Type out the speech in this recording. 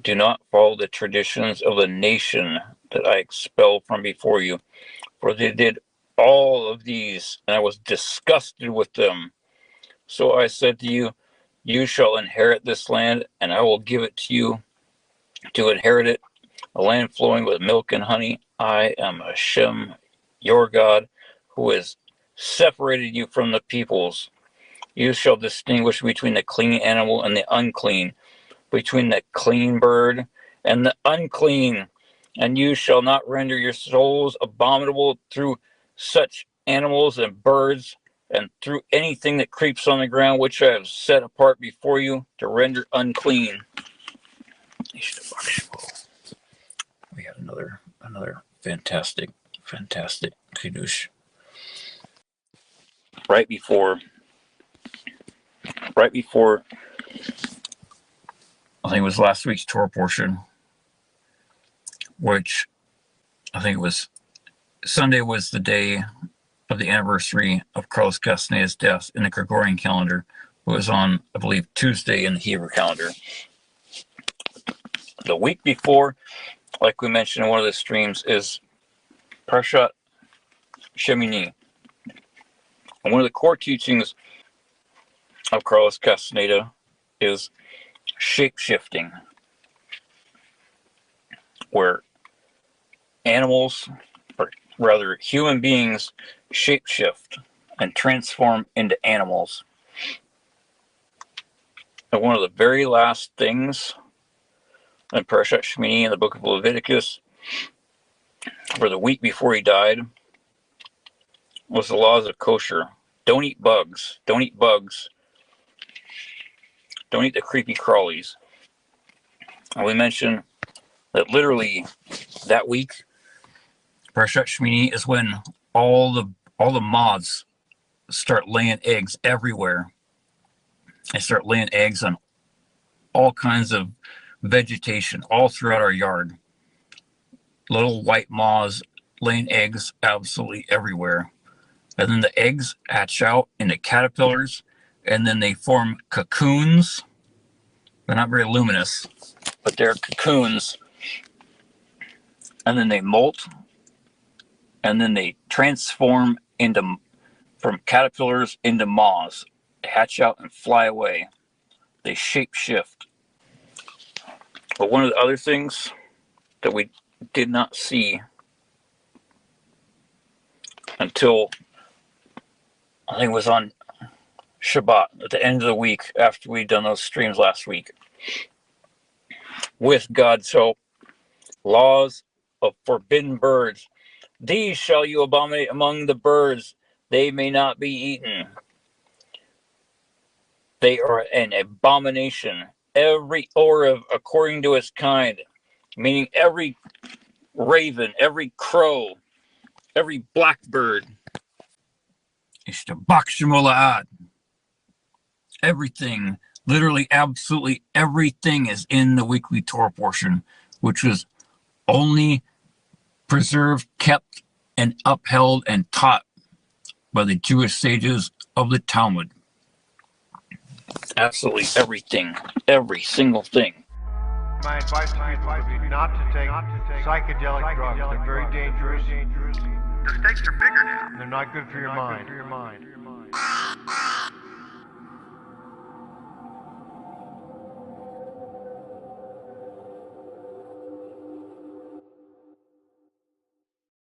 Do not follow the traditions of the nation that I expelled from before you, for they did all of these, and I was disgusted with them. So I said to you, you shall inherit this land, and I will give it to you to inherit it, a land flowing with milk and honey. I am Hashem, your God, who has separated you from the peoples. You shall distinguish between the clean animal and the unclean, between the clean bird and the unclean. And you shall not render your souls abominable through such animals and birds, and through anything that creeps on the ground, which I have set apart before you to render unclean. We had another fantastic kiddush right before I think it was last week's Torah portion, which I think it was Sunday was the day of the anniversary of Carlos Castaneda's death in the Gregorian calendar. It was on, I believe, Tuesday in the Hebrew calendar. The week before, like we mentioned in one of the streams, is Parshat Shemini. And one of the core teachings of Carlos Castaneda is shape-shifting, where animals, or rather human beings, shape-shift and transform into animals. And one of the very last things in Parashat Shemini in the book of Leviticus, for the week before he died, was the laws of kosher. Don't eat bugs. Don't eat bugs. Don't eat the creepy crawlies. And we mentioned that literally that week, Parashat Shemini is when all the moths start laying eggs everywhere. They start laying eggs on all kinds of vegetation all throughout our yard. Little white moths laying eggs absolutely everywhere. And then the eggs hatch out into caterpillars, and then they form cocoons. They're not very luminous, but they're cocoons. And then they molt, and then they transform from caterpillars into moths. They hatch out and fly away. They shape shift. But one of the other things that we did not see until I think it was on Shabbat at the end of the week after we'd done those streams last week with God's help, laws of forbidden birds. These shall you abominate among the birds, they may not be eaten. They are an abomination. Every oriv according to its kind, meaning every raven, every crow, every blackbird. Everything, literally, absolutely everything is in the weekly Torah portion, which was only preserved, kept, and upheld and taught by the Jewish sages of the Talmud. Absolutely everything, every single thing. My advice to people would be not to take psychedelic drugs. They're very dangerous. The stakes are bigger now. They're not good for your mind.